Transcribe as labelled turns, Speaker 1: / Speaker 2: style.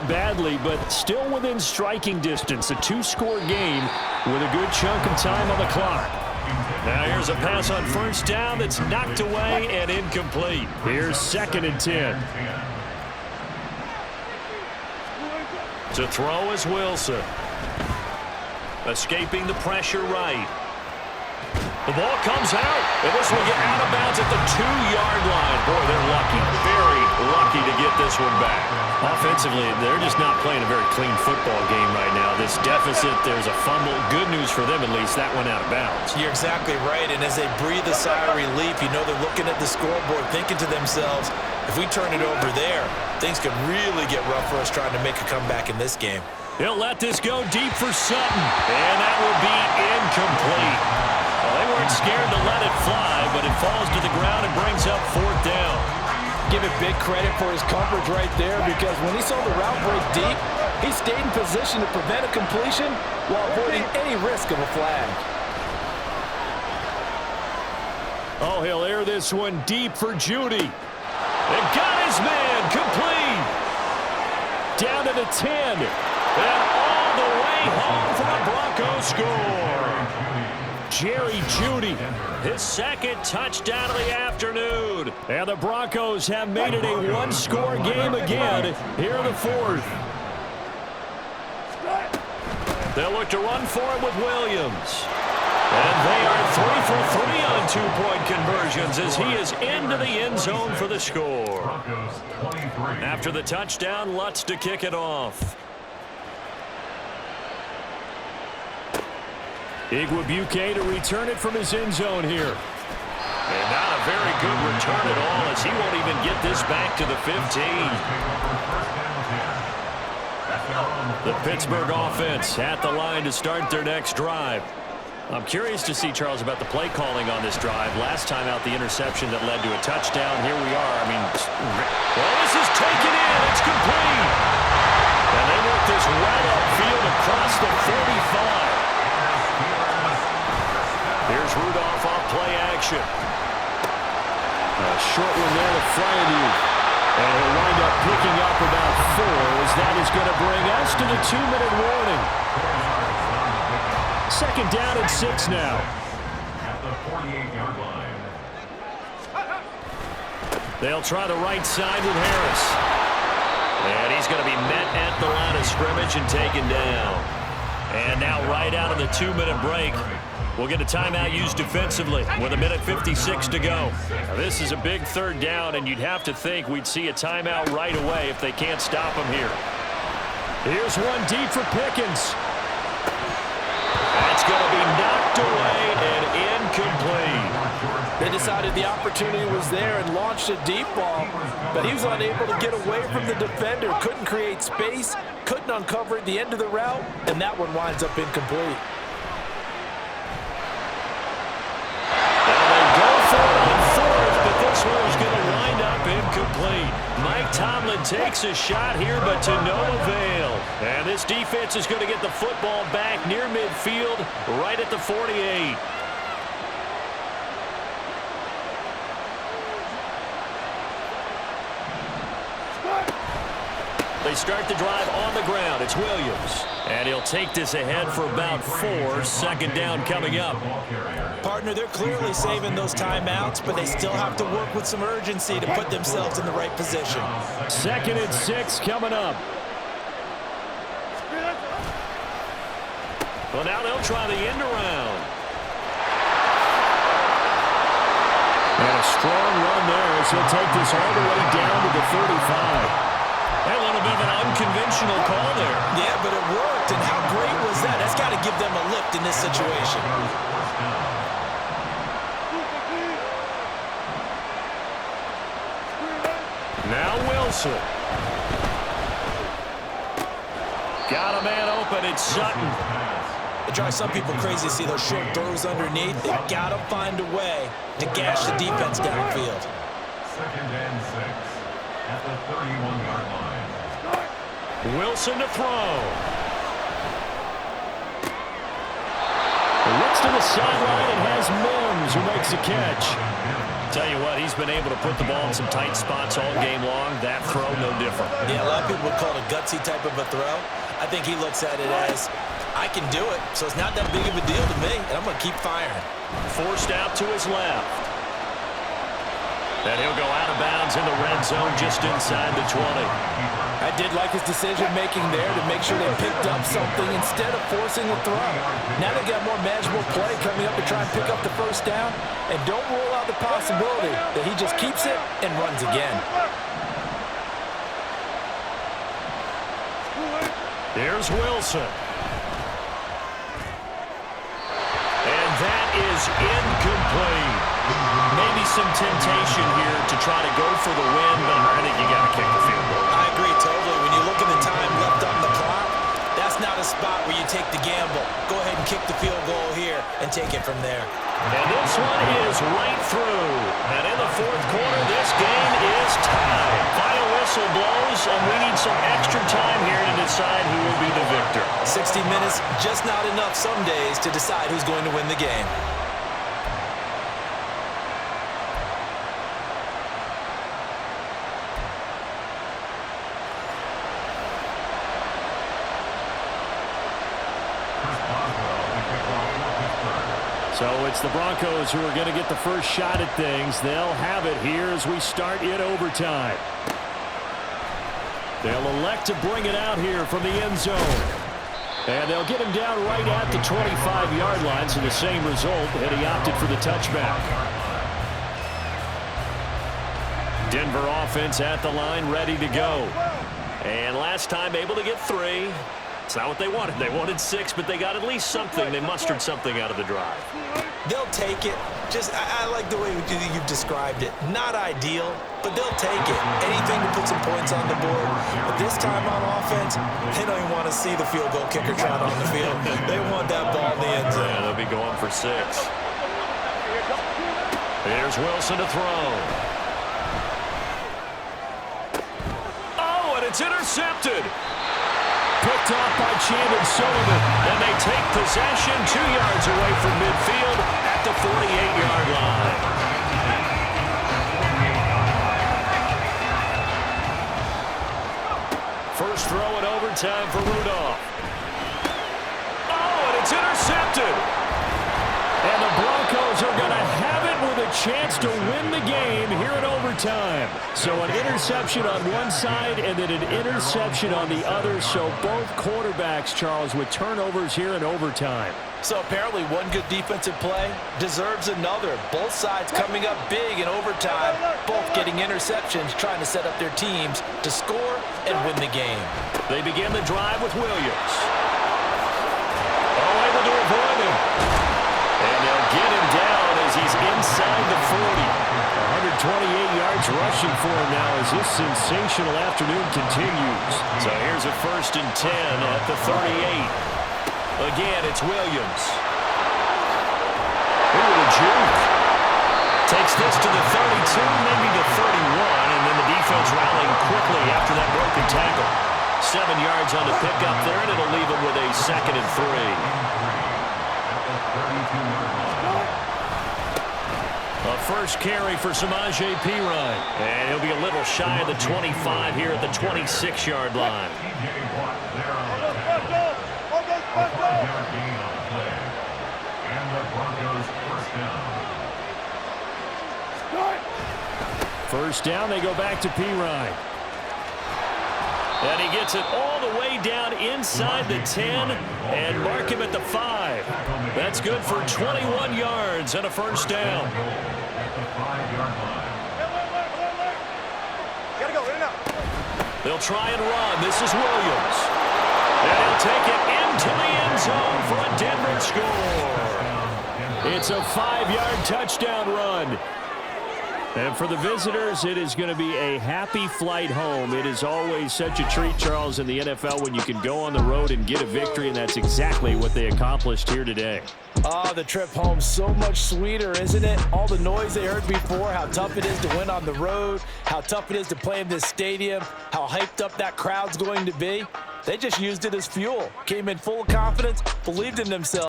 Speaker 1: up badly, but still within striking distance. A two-score game with a good chunk of time on the clock. Now here's a pass on first down that's knocked away and incomplete. Here's 2nd and 10. To throw is Wilson. Escaping the pressure right. The ball comes out, and this will get out of bounds at the 2-yard line. Boy, they're lucky, very lucky to get this one back. Offensively, they're just not playing a very clean football game right now. This deficit, there's a fumble. Good news for them, at least. That went out of bounds.
Speaker 2: You're exactly right, and as they breathe a sigh of relief, you know they're looking at the scoreboard, thinking to themselves, if we turn it over there, things could really get rough for us trying to make a comeback in this game.
Speaker 1: He'll let this go deep for Sutton, and that will be incomplete. Well, they weren't scared to let it fly, but it falls to the ground and brings up 4th down.
Speaker 3: Give it big credit for his coverage right there, because when he saw the route break deep, he stayed in position to prevent a completion while avoiding any risk of a flag.
Speaker 1: Oh, he'll air this one deep for Judy. And got his man complete. Down to the 10. And all the way home for the Broncos score. Jerry Judy, his 2nd touchdown of the afternoon. And the Broncos have made it a one-score game again here in the 4th. They'll look to run for it with Williams. And they are 3 for 3 on two-point conversions as he is into the end zone for the score. After the touchdown, Lutz to kick it off. EGV.XI to return it from his end zone here. And not a very good return at all, as he won't even get this back to the 15. The Pittsburgh offense at the line to start their next drive. I'm curious to see, Charles, about the play calling on this drive. Last time out, the interception that led to a touchdown. Here we are. I mean, well, this is taken in. It's complete. And they work this right upfield across the 45. Here's Rudolph off play action. A short one there to Fryemuth. And he'll wind up picking up about 4 as that is going to bring us to the 2-minute warning. 2nd down and 6 now.
Speaker 4: At the 48-yard line.
Speaker 1: They'll try the right side with Harris. And he's going to be met at the line of scrimmage and taken down. And now right out of the 2-minute break, we'll get a timeout used defensively with 1:56 to go. Now, this is a big 3rd down, and you'd have to think we'd see a timeout right away if they can't stop him here. Here's one deep for Pickens. That's going to be knocked away and incomplete.
Speaker 3: They decided the opportunity was there and launched a deep ball, but he was unable to get away from the defender, couldn't create space, couldn't uncover at the end of the route, and that one winds up incomplete.
Speaker 1: This one is going to wind up incomplete. Mike Tomlin takes a shot here, but to no avail. And this defense is going to get the football back near midfield, right at the 48. They start the drive on the ground. It's Williams. And he'll take this ahead for about 4. 2nd down coming up.
Speaker 2: Partner, they're clearly saving those timeouts, but they still have to work with some urgency to put themselves in the right position.
Speaker 1: 2nd and 6 coming up. Well, now they'll try the end around. And a strong run there as he'll take this all the way down to the 35. A little bit of an unconventional call there.
Speaker 2: Yeah, but it worked, and how great was that? That's got to give them a lift in this situation.
Speaker 1: Now Wilson. Got a man open. It's Sutton.
Speaker 2: It drives some people crazy to see those short throws underneath. They've got to find a way to gash the defense downfield.
Speaker 4: 2nd and 6 at the 31-yard line.
Speaker 1: Wilson to throw. Looks to the sideline and has Mims who makes a catch. Tell you what, he's been able to put the ball in some tight spots all game long. That throw, no different.
Speaker 2: Yeah, a lot of people would call it a gutsy type of a throw. I think he looks at it as, I can do it, so it's not that big of a deal to me, and I'm going to keep firing.
Speaker 1: Forced out to his left. And he'll go out of bounds in the red zone just inside the 20.
Speaker 3: I did like his decision-making there to make sure they picked up something instead of forcing the throw. Now they got more manageable play coming up to try and pick up the first down, and don't rule out the possibility that he just keeps it and runs again.
Speaker 1: Here's Wilson. And that is incomplete. Maybe some temptation here to try to go for the win, but I think you got to kick the field goal.
Speaker 2: I agree totally. When you look at the time left on the clock, that's not a spot where you take the gamble. Go ahead and kick the field goal here and take it from there.
Speaker 1: And this one is right through. And in the fourth quarter, this game is tied. Final whistle blows, and we need some extra time here to decide who will be the victor.
Speaker 2: 60 minutes, just not enough some days to decide who's going to win the game.
Speaker 1: So it's the Broncos who are going to get the first shot at things. They'll have it here as we start in overtime. They'll elect to bring it out here from the end zone. And they'll get him down right at the 25-yard line, so the same result, and he opted for the touchback. Denver offense at the line, ready to go. And last time able to get 3. It's not what they wanted. They wanted 6, but they got at least something. They mustered something out of the drive.
Speaker 2: They'll take it. I like the way you've described it. Not ideal, but they'll take it. Anything to put some points on the board. But this time on offense, they don't even want to see the field goal kicker trot on the field. They want that ball in the end zone.
Speaker 1: Yeah, they'll be going for 6. Here's Wilson to throw. Oh, and it's intercepted. Picked off by Chandon Sullivan, and they take possession 2 yards away from midfield at the 48-yard line. First throw in overtime for Rudolph. Oh, and it's intercepted. And the Broncos are going to have it with a chance to win the game here in overtime. So an interception on one side and then an interception on the other. So both quarterbacks, Charles, with turnovers here in overtime.
Speaker 3: So apparently one good defensive play deserves another. Both sides coming up big in overtime, both getting interceptions, trying to set up their teams to score and win the game.
Speaker 1: They begin the drive with Williams. Oh, able to avoid him. And they'll get him down as he's inside the 40. 128 yards rushing for him now as this sensational afternoon continues. So here's a 1st and 10 at the 38. Again, it's Williams. Ooh, a juke. Takes this to the 32, maybe the 31, and then the defense rallying quickly after that broken tackle. 7 yards on the pickup there, and it'll leave him with a 2nd and 3. A first carry for Samaje Perine. And he'll be a little shy of the 25 here at the 26-yard line. First down, they go back to Perine. And he gets it all the way down inside the 10 and mark him at the 5. That's good for 21 yards and a first down. They'll try and run. This is Williams. And he'll take it into the end zone for a Denver score. It's a 5-yard touchdown run. And for the visitors, it is going to be a happy flight home. It is always such a treat, Charles, in the NFL when you can go on the road and get a victory, and that's exactly what they accomplished here today.
Speaker 3: Oh, the trip home so much sweeter, isn't it? All the noise they heard before, how tough it is to win on the road, how tough it is to play in this stadium, how hyped up that crowd's going to be. They just used it as fuel. Came in full of confidence, believed in themselves.